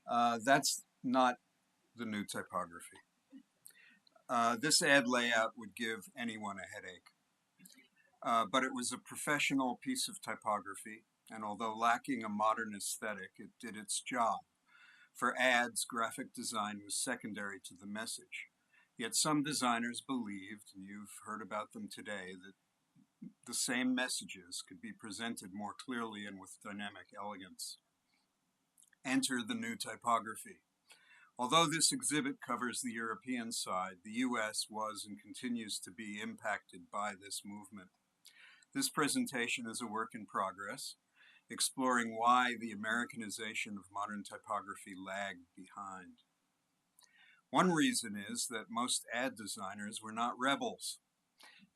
That's not the new typography. This ad layout would give anyone a headache. But it was a professional piece of typography, and although lacking a modern aesthetic, it did its job. For ads, graphic design was secondary to the message. Yet some designers believed, and you've heard about them today, that the same messages could be presented more clearly and with dynamic elegance. Enter the new typography. Although this exhibit covers the European side, the US was and continues to be impacted by this movement. This presentation is a work in progress, exploring why the Americanization of modern typography lagged behind. One reason is that most ad designers were not rebels.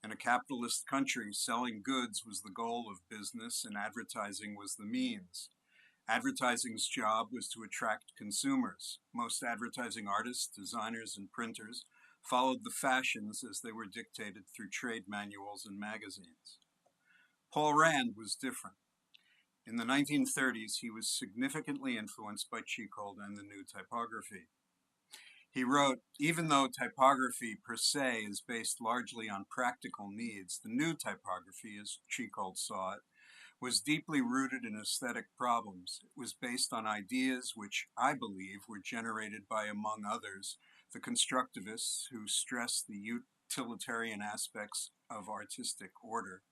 In a capitalist country, selling goods was the goal of business and advertising was the means. Advertising's job was to attract consumers. Most advertising artists, designers, and printers followed the fashions as they were dictated through trade manuals and magazines. Paul Rand was different. In the 1930s, he was significantly influenced by Tschichold and the new typography. He wrote, "Even though typography per se is based largely on practical needs, the new typography, as Tschichold saw it, was deeply rooted in aesthetic problems. It was based on ideas which I believe were generated by, among others, the constructivists who stressed the utilitarian aspects of artistic order.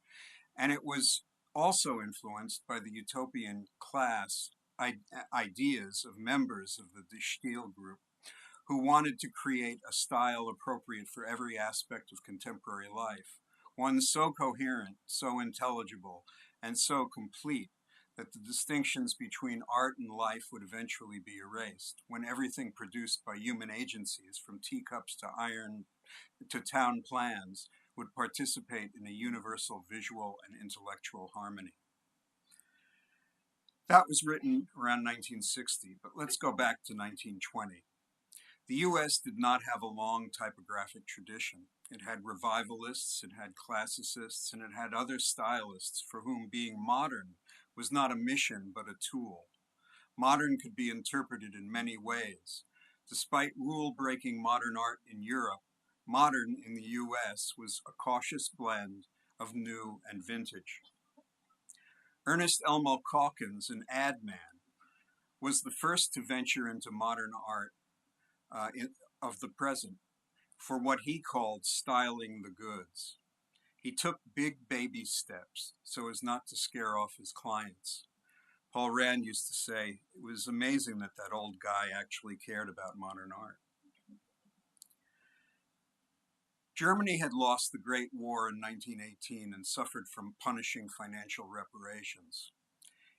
And it was also influenced by the utopian class ideas of members of the De Stijl group, who wanted to create a style appropriate for every aspect of contemporary life, one so coherent, so intelligible, and so complete that the distinctions between art and life would eventually be erased, when everything produced by human agencies, from teacups to iron to town plans, would participate in a universal visual and intellectual harmony." That was written around 1960, but let's go back to 1920. The US did not have a long typographic tradition. It had revivalists, it had classicists, and it had other stylists for whom being modern was not a mission but a tool. Modern could be interpreted in many ways. Despite rule-breaking modern art in Europe, modern in the US was a cautious blend of new and vintage. Ernest Elmo Calkins, an ad man, was the first to venture into modern art of the present for what he called styling the goods. He took big baby steps so as not to scare off his clients. Paul Rand used to say, it was amazing that that old guy actually cared about modern art. Germany had lost the Great War in 1918 and suffered from punishing financial reparations.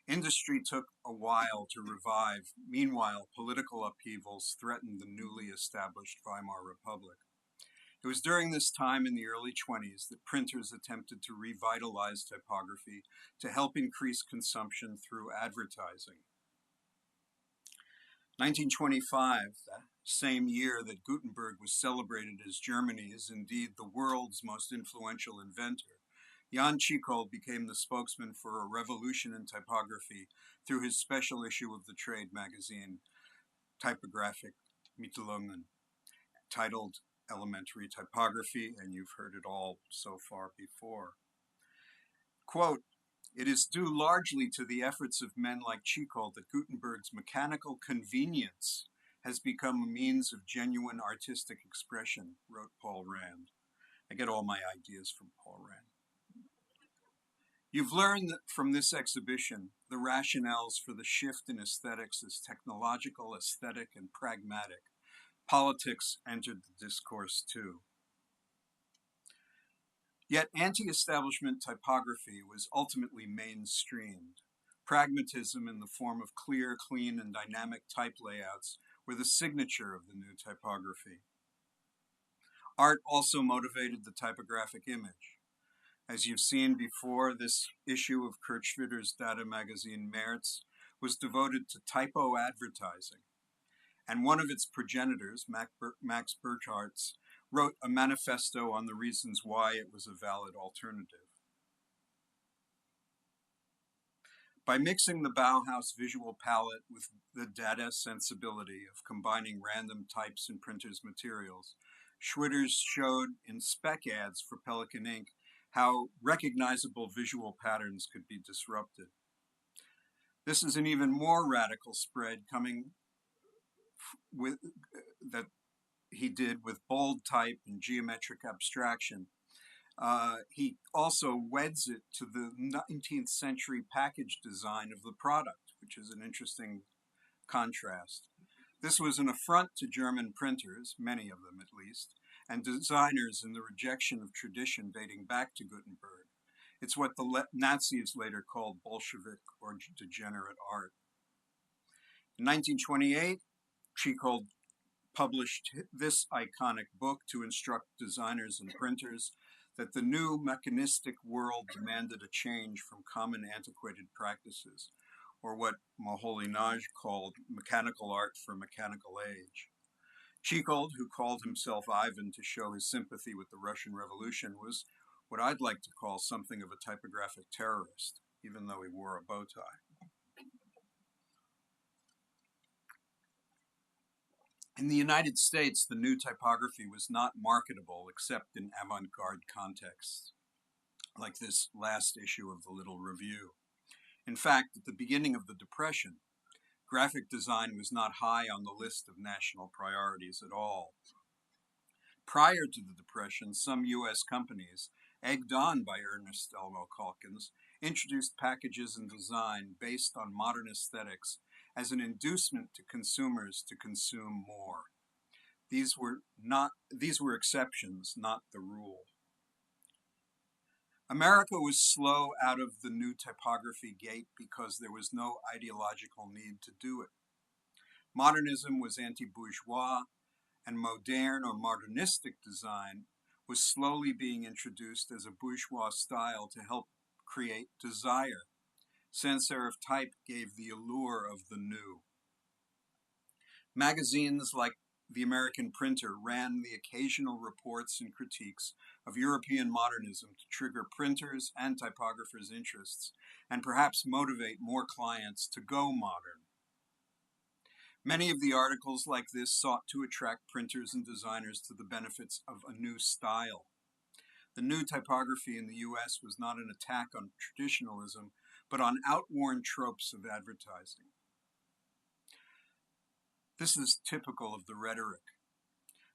Industry took a while to revive. Meanwhile, political upheavals threatened the newly established Weimar Republic. It was during this time in the early 20s that printers attempted to revitalize typography to help increase consumption through advertising. 1925, the same year that Gutenberg was celebrated as Germany's, indeed the world's most influential inventor, Jan Tschichold became the spokesman for a revolution in typography through his special issue of the trade magazine Typographic Mitteilungen, titled Elementary Typography, and you've heard it all so far before. Quote, "It is due largely to the efforts of men like Tschichold that Gutenberg's mechanical convenience has become a means of genuine artistic expression," wrote Paul Rand. I get all my ideas from Paul Rand. You've learned that from this exhibition the rationales for the shift in aesthetics as technological, aesthetic, and pragmatic. Politics entered the discourse too. Yet anti-establishment typography was ultimately mainstreamed. Pragmatism in the form of clear, clean, and dynamic type layouts were the signature of the new typography. Art also motivated the typographic image. As you've seen before, this issue of Kurt Schwitter's data magazine März was devoted to typo advertising. And one of its progenitors, Max Burchartz, wrote a manifesto on the reasons why it was a valid alternative. By mixing the Bauhaus visual palette with the Dada sensibility of combining random types in printers' materials, Schwitters showed in spec ads for Pelican ink how recognizable visual patterns could be disrupted. This is an even more radical spread coming with that he did with bold type and geometric abstraction. He also weds it to the 19th century package design of the product, which is an interesting contrast. This was an affront to German printers, many of them at least, and designers in the rejection of tradition dating back to Gutenberg. It's what the Nazis later called Bolshevik or degenerate art. In 1928, Tschichold published this iconic book to instruct designers and printers that the new mechanistic world demanded a change from common antiquated practices, or what Moholy-Nagy called mechanical art for mechanical age. Tschichold, who called himself Ivan to show his sympathy with the Russian Revolution, was what I'd like to call something of a typographic terrorist, even though he wore a bow tie. In the United States, the new typography was not marketable except in avant-garde contexts, like this last issue of the Little Review. In fact, at the beginning of the Depression, graphic design was not high on the list of national priorities at all. Prior to the Depression, some U.S. companies, egged on by Ernest Elmo Calkins, introduced packages and design based on modern aesthetics as an inducement to consumers to consume more. These were exceptions, not the rule. America was slow out of the new typography gate because there was no ideological need to do it. Modernism was anti-bourgeois, and modern or modernistic design was slowly being introduced as a bourgeois style to help create desire. Sans serif type gave the allure of the new. Magazines like The American Printer ran the occasional reports and critiques of European modernism to trigger printers' and typographers' interests and perhaps motivate more clients to go modern. Many of the articles like this sought to attract printers and designers to the benefits of a new style. The new typography in the US was not an attack on traditionalism, but on outworn tropes of advertising. This is typical of the rhetoric.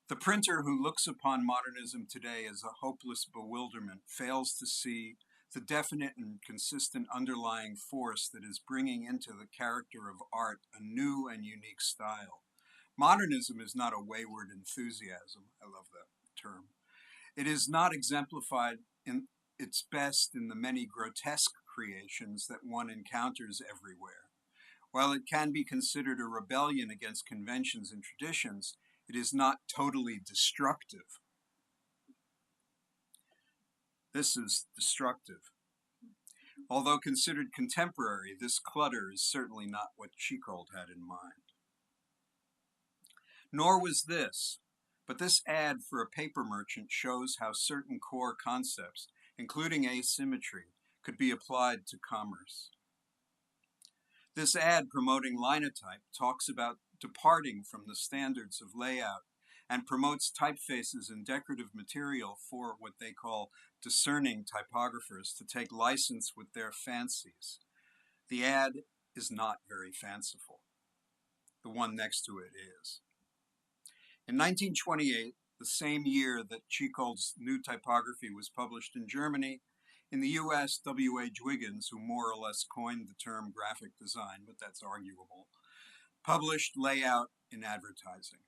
The printer who looks upon modernism today as a hopeless bewilderment fails to see the definite and consistent underlying force that is bringing into the character of art a new and unique style. Modernism is not a wayward enthusiasm. I love that term. It is not exemplified in its best in the many grotesque creations that one encounters everywhere. While it can be considered a rebellion against conventions and traditions, it is not totally destructive. This is destructive. Although considered contemporary, this clutter is certainly not what Tschichold had in mind. Nor was this, but this ad for a paper merchant shows how certain core concepts, including asymmetry, could be applied to commerce. This ad promoting linotype talks about departing from the standards of layout and promotes typefaces and decorative material for what they call discerning typographers to take license with their fancies. The ad is not very fanciful. The one next to it is. In 1928, the same year that Tschichold's new typography was published in Germany, in the US, W.H. Wiggins, who more or less coined the term graphic design, but that's arguable, published Layout in Advertising,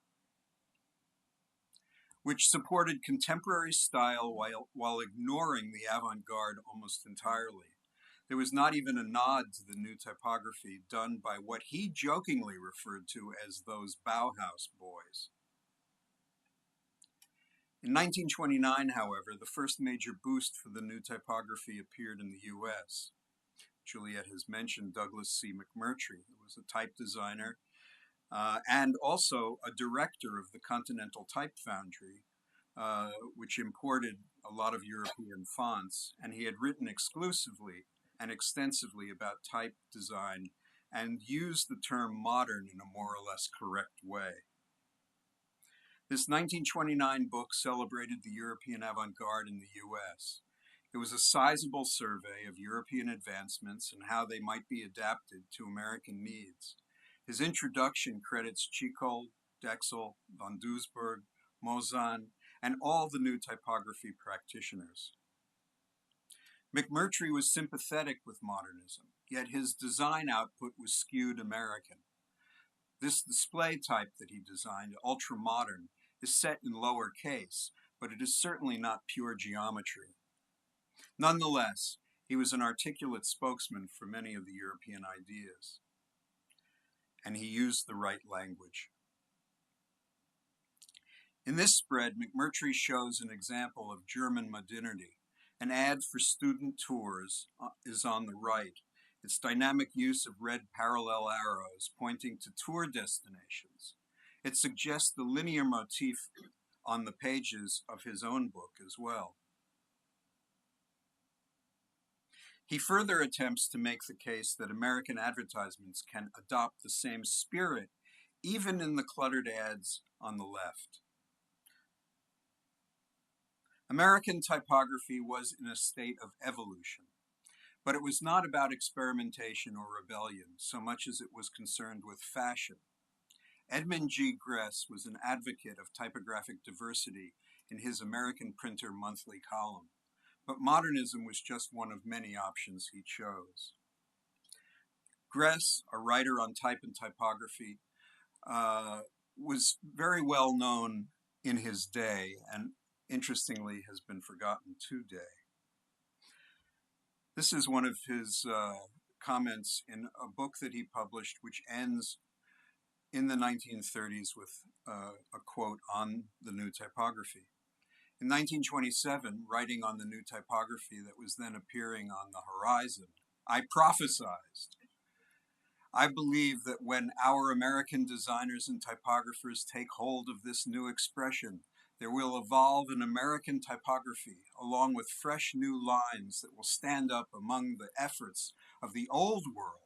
which supported contemporary style while ignoring the avant-garde almost entirely. There was not even a nod to the new typography done by what he jokingly referred to as those Bauhaus boys. In 1929, however, the first major boost for the new typography appeared in the US. Juliet has mentioned Douglas C. McMurtry, who was a type designer and also a director of the Continental Type Foundry, which imported a lot of European fonts, and he had written exclusively and extensively about type design and used the term modern in a more or less correct way. This 1929 book celebrated the European avant-garde in the US. It was a sizable survey of European advancements and how they might be adapted to American needs. His introduction credits Tschichold, Drexel, von Duisburg, Mosan, and all the new typography practitioners. McMurtry was sympathetic with modernism, yet his design output was skewed American. This display type that he designed, ultra-modern, is set in lower case, but it is certainly not pure geometry. Nonetheless, he was an articulate spokesman for many of the European ideas, and he used the right language. In this spread, McMurtry shows an example of German modernity. An ad for student tours is on the right. Its dynamic use of red parallel arrows pointing to tour destinations. It suggests the linear motif on the pages of his own book as well. He further attempts to make the case that American advertisements can adopt the same spirit even in the cluttered ads on the left. American typography was in a state of evolution, but it was not about experimentation or rebellion so much as it was concerned with fashion. Edmund G. Gress was an advocate of typographic diversity in his American Printer monthly column, but modernism was just one of many options he chose. Gress, a writer on type and typography, was very well known in his day and interestingly has been forgotten today. This is one of his comments in a book that he published which ends in the 1930s with a quote on the new typography. In 1927, writing on the new typography that was then appearing on the horizon, I prophesized. I believe that when our American designers and typographers take hold of this new expression, there will evolve an American typography along with fresh new lines that will stand up among the efforts of the old world.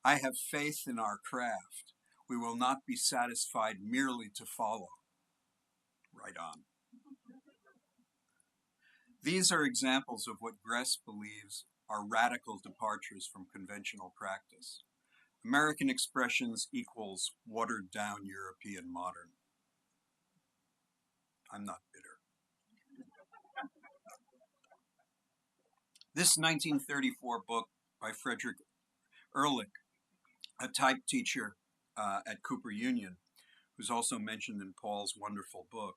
I have faith in our craft. We will not be satisfied merely to follow. Right on. These are examples of what Gress believes are radical departures from conventional practice. American expressions equals watered down European modern. I'm not bitter. This 1934 book by Frederick Ehrlich, a type teacher at Cooper Union, who's also mentioned in Paul's wonderful book,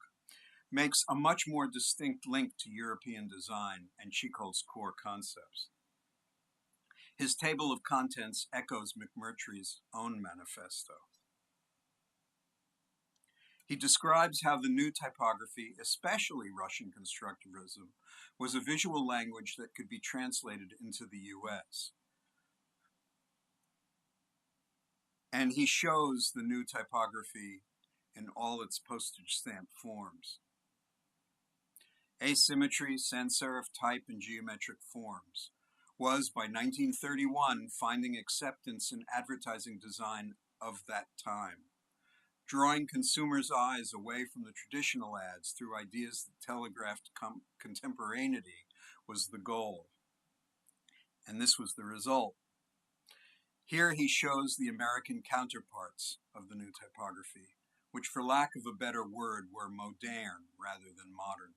makes a much more distinct link to European design and Tschichold's core concepts. His table of contents echoes McMurtry's own manifesto. He describes how the new typography, especially Russian constructivism, was a visual language that could be translated into the US. And he shows the new typography in all its postage stamp forms. Asymmetry, sans serif type, and geometric forms was, by 1931, finding acceptance in advertising design of that time, drawing consumers' eyes away from the traditional ads through ideas that telegraphed contemporaneity was the goal. And this was the result. Here he shows the American counterparts of the new typography, which for lack of a better word were modern rather than modern.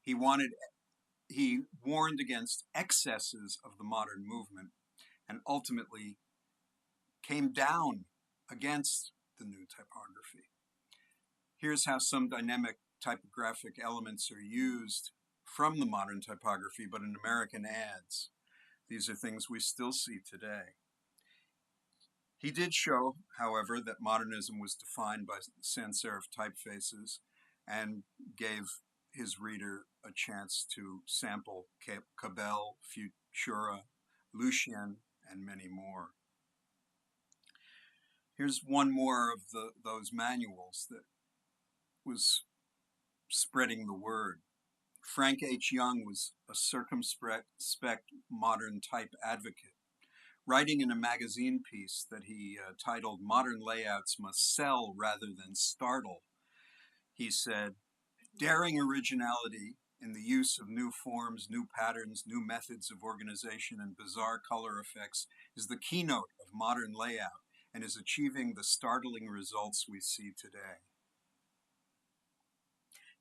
He warned against excesses of the modern movement and ultimately came down against the new typography. Here's how some dynamic typographic elements are used from the modern typography, but in American ads. These are things we still see today. He did show, however, that modernism was defined by sans serif typefaces and gave his reader a chance to sample Cabell, Futura, Lucien, and many more. Here's one more of those manuals that was spreading the word. Frank H. Young was a circumspect modern type advocate. Writing in a magazine piece that he titled "Modern Layouts Must Sell Rather Than Startle," he said, "Daring originality in the use of new forms, new patterns, new methods of organization, and bizarre color effects is the keynote of modern layout and is achieving the startling results we see today."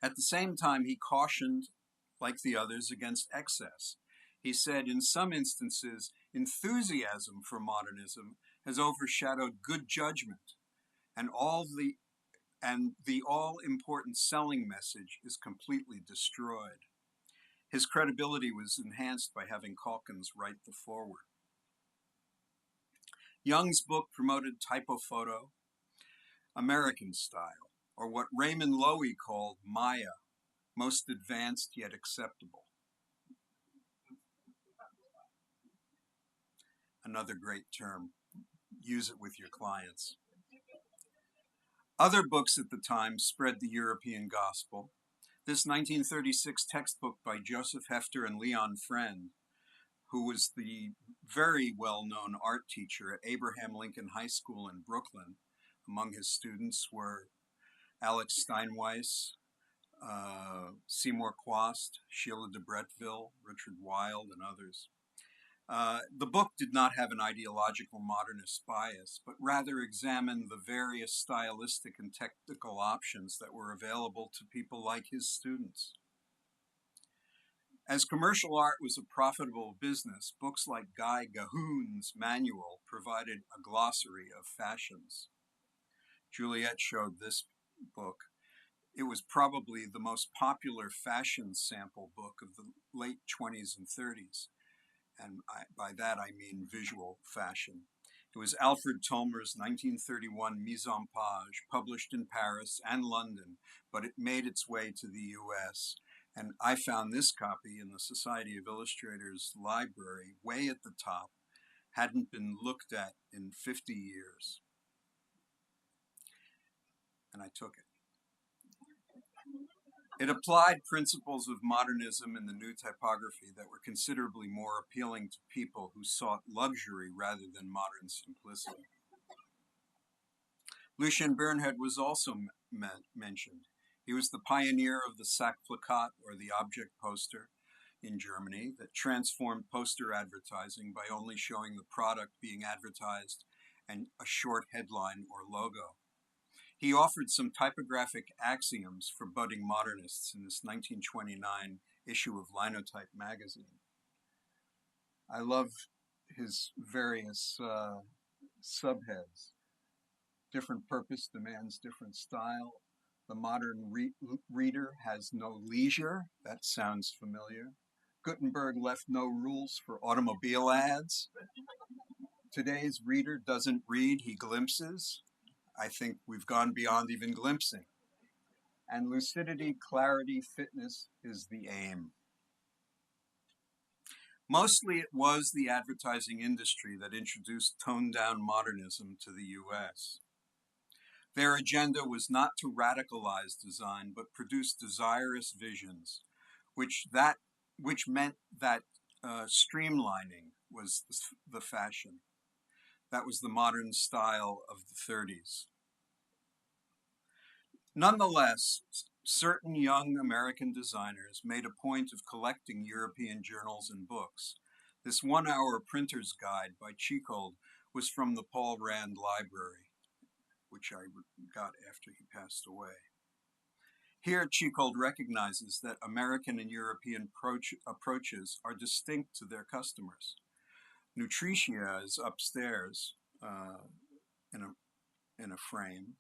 At the same time, he cautioned, like the others, against excess. He said, "In some instances, enthusiasm for modernism has overshadowed good judgment, and the all-important selling message is completely destroyed." His credibility was enhanced by having Calkins write the foreword. Young's book promoted typophoto, American style, or what Raymond Loewy called Maya, most advanced yet acceptable. Another great term. Use it with your clients. Other books at the time spread the European gospel. This 1936 textbook by Joseph Hefter and Leon Friend, who was the very well-known art teacher at Abraham Lincoln High School in Brooklyn. Among his students were Alex Steinweiss, Seymour Quast, Sheila de Bretteville, Richard Wilde, and others. The book did not have an ideological modernist bias, but rather examined the various stylistic and technical options that were available to people like his students. As commercial art was a profitable business, books like Guy Gahoon's manual provided a glossary of fashions. Juliet showed this book. It was probably the most popular fashion sample book of the late 20s and 30s. And by that I mean visual fashion. It was Alfred Tolmer's 1931 Mise en Page, published in Paris and London, but it made its way to the US. And I found this copy in the Society of Illustrators library, way at the top, hadn't been looked at in 50 years. And I took it. It applied principles of modernism in the new typography that were considerably more appealing to people who sought luxury rather than modern simplicity. Lucien Bernhard was also mentioned. He was the pioneer of the Sackplakat, or the object poster, in Germany that transformed poster advertising by only showing the product being advertised and a short headline or logo. He offered some typographic axioms for budding modernists in this 1929 issue of Linotype magazine. I love his various subheads. Different purpose demands different style. The modern reader has no leisure. That sounds familiar. Gutenberg left no rules for automobile ads. Today's reader doesn't read, he glimpses. I think we've gone beyond even glimpsing. And lucidity, clarity, fitness is the aim. Mostly it was the advertising industry that introduced toned-down modernism to the US. Their agenda was not to radicalize design, but produce desirous visions, which meant that streamlining was the fashion. That was the modern style of the 30s. Nonetheless, certain young American designers made a point of collecting European journals and books. This one-hour printer's guide by Tschichold was from the Paul Rand Library, which I got after he passed away. Here, Tschichold recognizes that American and European approaches are distinct to their customers. Nutritia is upstairs in a frame.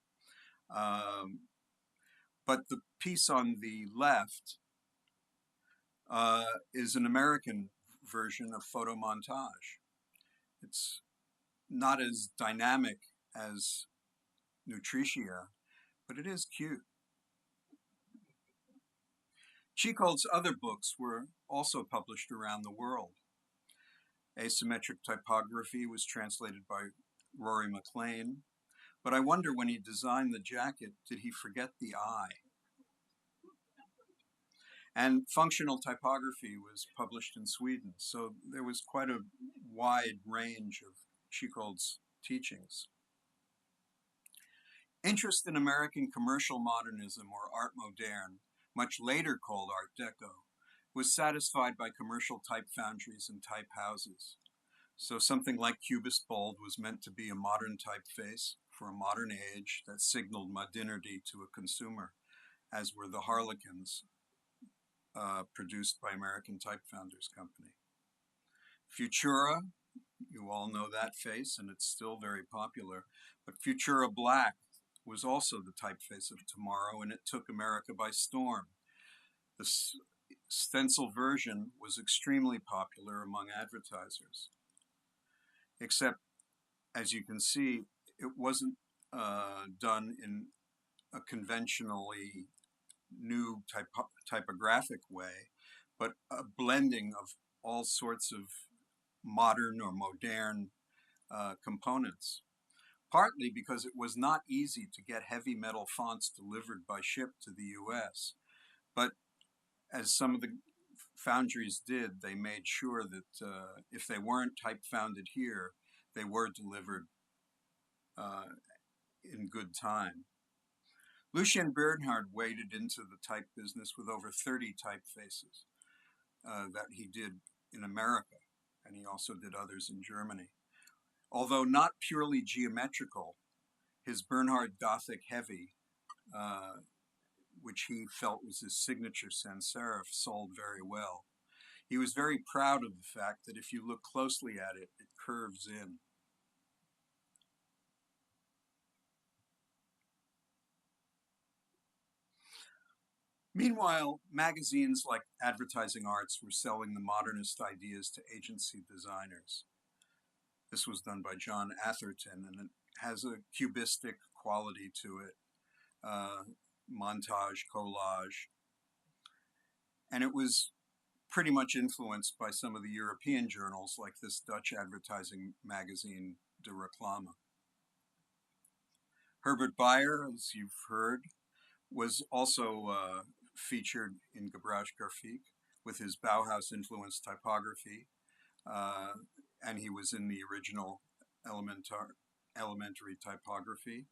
But the piece on the left is an American version of photomontage. It's not as dynamic as Nutritia, but it is cute. Tschichold's other books were also published around the world. Asymmetric Typography was translated by Rory McLean, but I wonder when he designed the jacket, did he forget the I? And functional typography was published in Sweden, so there was quite a wide range of Tschichold's teachings. Interest in American commercial modernism, or art moderne, much later called Art Deco, was satisfied by commercial type foundries and type houses. So something like Cubist bold was meant to be a modern typeface for a modern age that signaled modernity to a consumer, as were the Harlequins produced by American Type Founders Company. Futura, you all know that face, and it's still very popular, but Futura Black was also the typeface of tomorrow, and it took America by storm. The stencil version was extremely popular among advertisers, except, as you can see, it wasn't done in a conventionally new typographic way, but a blending of all sorts of modern or modern components. Partly because it was not easy to get heavy metal fonts delivered by ship to the US, but as some of the foundries did, they made sure that if they weren't type founded here, they were delivered in good time. Lucien Bernhard waded into the type business with over 30 typefaces that he did in America, and he also did others in Germany. Although not purely geometrical, his Bernhard Gothic Heavy, which he felt was his signature sans serif, sold very well. He was very proud of the fact that if you look closely at it, it curves in. Meanwhile, magazines like Advertising Arts were selling the modernist ideas to agency designers. This was done by John Atherton, and it has a cubistic quality to it, montage, collage. And it was pretty much influenced by some of the European journals like this Dutch advertising magazine, De Reclame. Herbert Bayer, as you've heard, was also featured in Gebrauchsgrafik with his Bauhaus-influenced typography, and he was in the original elementary typography.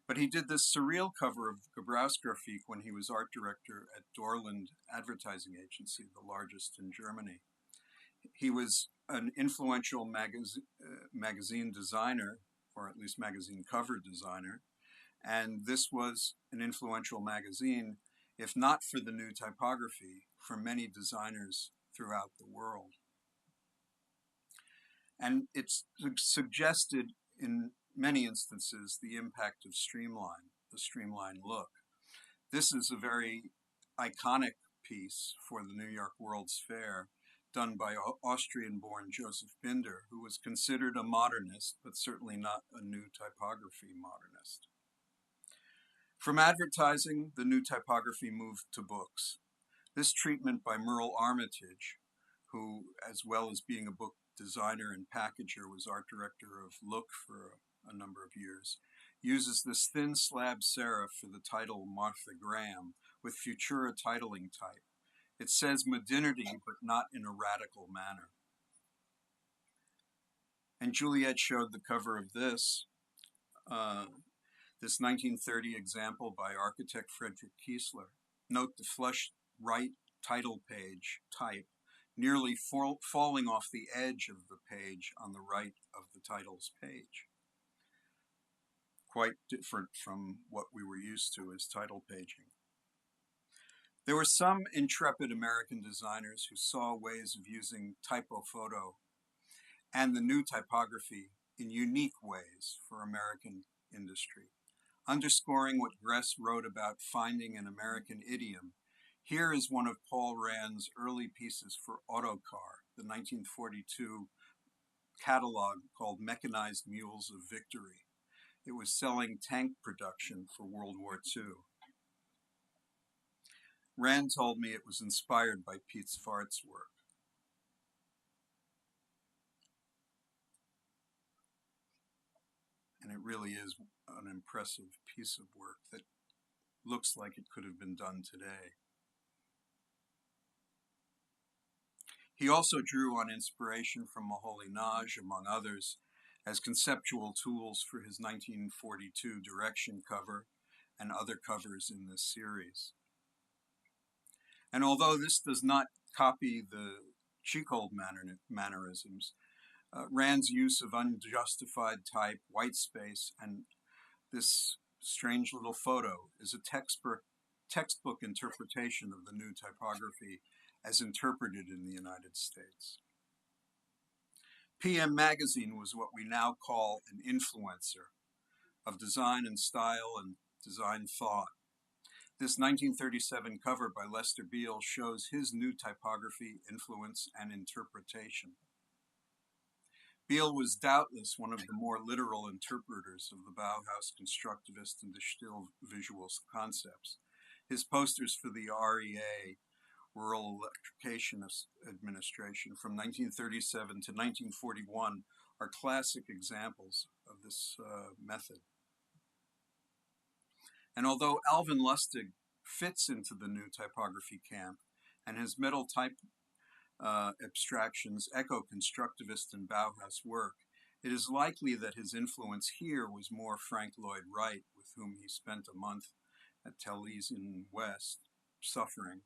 But he did this surreal cover of Gebrauchsgrafik when he was art director at Dorland Advertising Agency, the largest in Germany. He was an influential magazine designer, or at least magazine cover designer, and this was an influential magazine, if not for the new typography, for many designers throughout the world. And it's suggested in many instances the impact of streamline, the streamline look. This is a very iconic piece for the New York World's Fair, done by Austrian-born Joseph Binder, who was considered a modernist, but certainly not a new typography modernist. From advertising, the new typography moved to books. This treatment by Merle Armitage, who, as well as being a book designer and packager, was art director of Look for a number of years, uses this thin slab serif for the title Martha Graham with Futura titling type. It says modernity, but not in a radical manner. And Juliet showed the cover of this 1930 example by architect Frederick Kiesler. Note the flush right title page type nearly falling off the edge of the page on the right of the titles page. Quite different from what we were used to as title paging. There were some intrepid American designers who saw ways of using typophoto and the new typography in unique ways for American industry. Underscoring what Gress wrote about finding an American idiom, here is one of Paul Rand's early pieces for Autocar, the 1942 catalog called Mechanized Mules of Victory. It was selling tank production for World War II. Rand told me it was inspired by Pete Svart's work. And it really is an impressive piece of work that looks like it could have been done today. He also drew on inspiration from Moholy-Nagy, among others, as conceptual tools for his 1942 direction cover and other covers in this series. And although this does not copy the Tschichold mannerisms, Rand's use of unjustified type, white space, and this strange little photo is a textbook interpretation of the new typography as interpreted in the United States. PM Magazine was what we now call an influencer of design and style and design thought. This 1937 cover by Lester Beale shows his new typography, influence, and interpretation. Beale was doubtless one of the more literal interpreters of the Bauhaus constructivist and still visual concepts. His posters for the REA, Rural Electrification Administration, from 1937 to 1941 are classic examples of this method. And although Alvin Lustig fits into the new typography camp and his metal type abstractions echo constructivist and Bauhaus work, it is likely that his influence here was more Frank Lloyd Wright, with whom he spent a month at Taliesin West, suffering.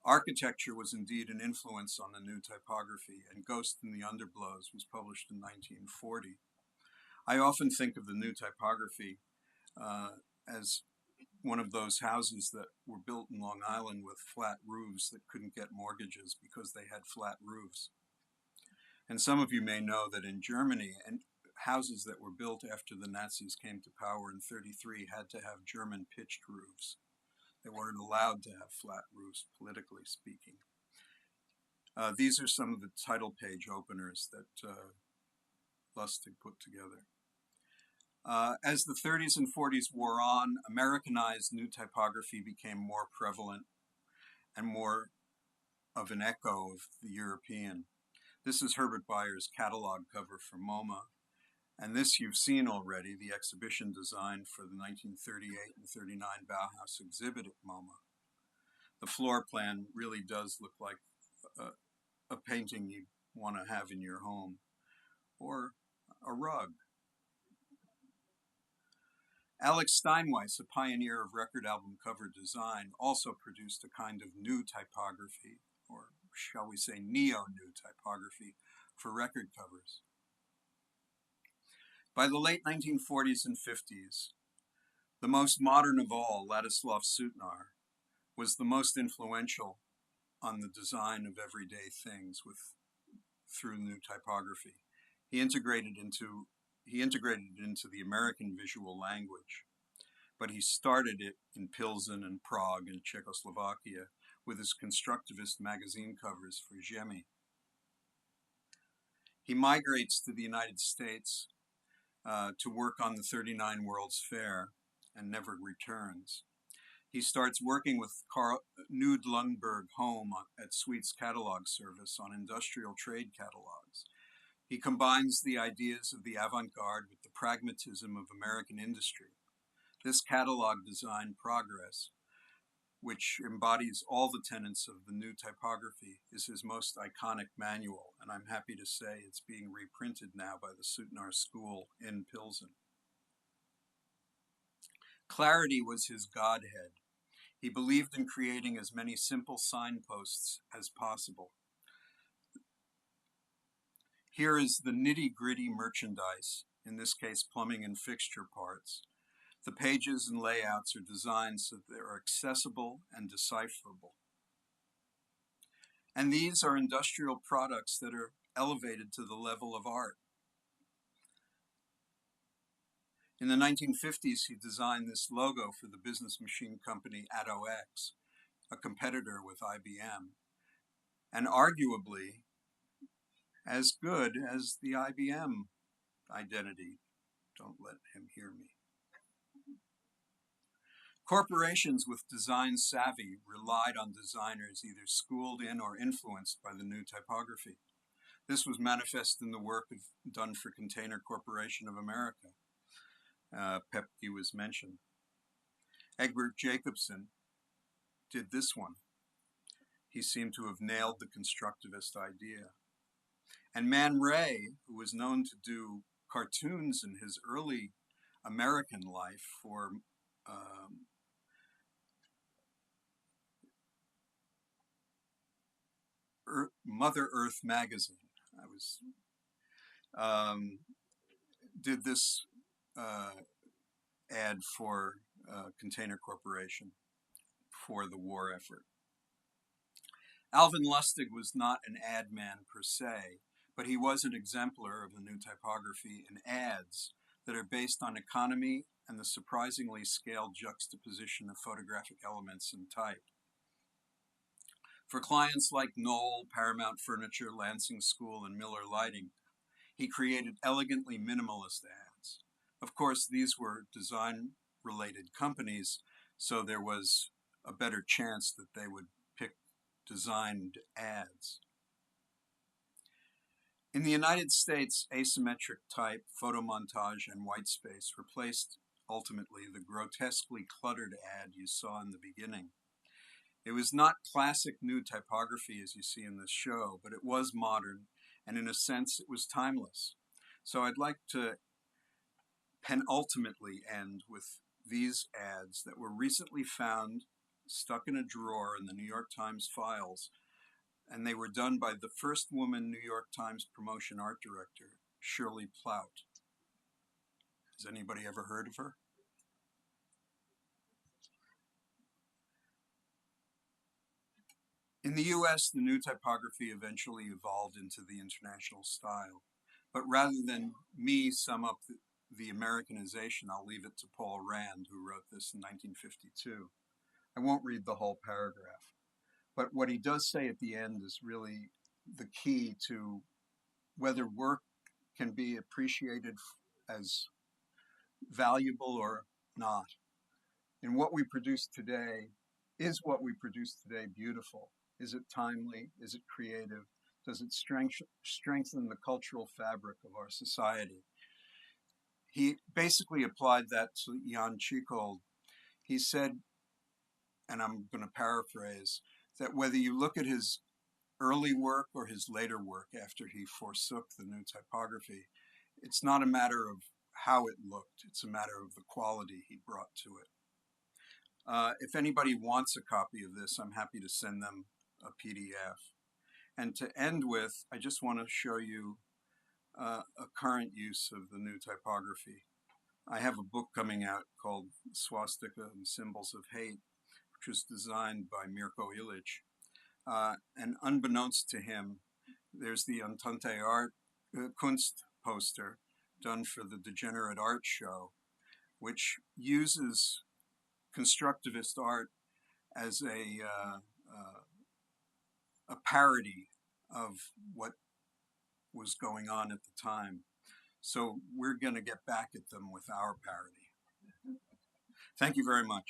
Architecture was indeed an influence on the new typography, and Ghost in the Underblows was published in 1940. I often think of the new typography as one of those houses that were built in Long Island with flat roofs that couldn't get mortgages because they had flat roofs. And some of you may know that in Germany, and houses that were built after the Nazis came to power in 1933 had to have German pitched roofs. They weren't allowed to have flat roofs, politically speaking. These are some of the title page openers that Lustig put together. As the 30s and 40s wore on, Americanized new typography became more prevalent and more of an echo of the European. This is Herbert Bayer's catalog cover for MoMA, and this you've seen already, the exhibition design for the 1938 and 39 Bauhaus exhibit at MoMA. The floor plan really does look like a painting you want to have in your home, or a rug. Alex Steinweiss, a pioneer of record album cover design, also produced a kind of new typography, or shall we say neo-new typography, for record covers. By the late 1940s and 50s, the most modern of all, Ladislav Sutnar, was the most influential on the design of everyday things through new typography. He integrated it into the American visual language, but he started it in Pilsen and Prague and Czechoslovakia with his constructivist magazine covers for Žemi. He migrates to the United States to work on the 39 World's Fair and never returns. He starts working with Knud Lundberg Home at Sweet's Catalog Service on industrial trade catalogs. He combines the ideas of the avant-garde with the pragmatism of American industry. This catalog design progress, which embodies all the tenets of the new typography, is his most iconic manual, and I'm happy to say it's being reprinted now by the Sutnar School in Pilsen. Clarity was his godhead. He believed in creating as many simple signposts as possible. Here is the nitty-gritty merchandise, in this case plumbing and fixture parts. The pages and layouts are designed so that they're accessible and decipherable. And these are industrial products that are elevated to the level of art. In the 1950s, he designed this logo for the business machine company AtoX, a competitor with IBM, and arguably as good as the IBM identity. Don't let him hear me. Corporations with design savvy relied on designers either schooled in or influenced by the new typography. This was manifest in the work done for Container Corporation of America. Pepke was mentioned. Egbert Jacobson did this one. he seemed to have nailed the constructivist idea. And Man Ray, who was known to do cartoons in his early American life for Mother Earth magazine, did this ad for Container Corporation for the war effort. Alvin Lustig was not an ad man per se, but he was an exemplar of the new typography in ads that are based on economy and the surprisingly scaled juxtaposition of photographic elements in type. For clients like Knoll, Paramount Furniture, Lansing School, and Miller Lighting, he created elegantly minimalist ads. Of course, these were design-related companies, so there was a better chance that they would pick designed ads. In the United States, asymmetric type, photomontage, and whitespace replaced ultimately the grotesquely cluttered ad you saw in the beginning. It was not classic new typography as you see in this show, but it was modern, and in a sense it was timeless. So I'd like to penultimately end with these ads that were recently found stuck in a drawer in the New York Times files, and they were done by the first woman New York Times promotion art director, Shirley Plout. Has anybody ever heard of her? In the US, the new typography eventually evolved into the international style. But rather than me sum up the Americanization, I'll leave it to Paul Rand, who wrote this in 1952. I won't read the whole paragraph, but what he does say at the end is really the key to whether work can be appreciated as valuable or not. And what we produce today, is what we produce today beautiful? Is it timely? Is it creative? Does it strengthen the cultural fabric of our society? He basically applied that to Jan Tschichold. He said, and I'm going to paraphrase, that whether you look at his early work or his later work after he forsook the new typography, it's not a matter of how it looked, it's a matter of the quality he brought to it. If anybody wants a copy of this, I'm happy to send them a PDF. And to end with, I just want to show you a current use of the new typography. I have a book coming out called Swastika and Symbols of Hate, which was designed by Mirko Ilic. And unbeknownst to him, there's the Entente Art Kunst poster done for the Degenerate Art Show, which uses constructivist art as a parody of what was going on at the time. So we're going to get back at them with our parody. Thank you very much.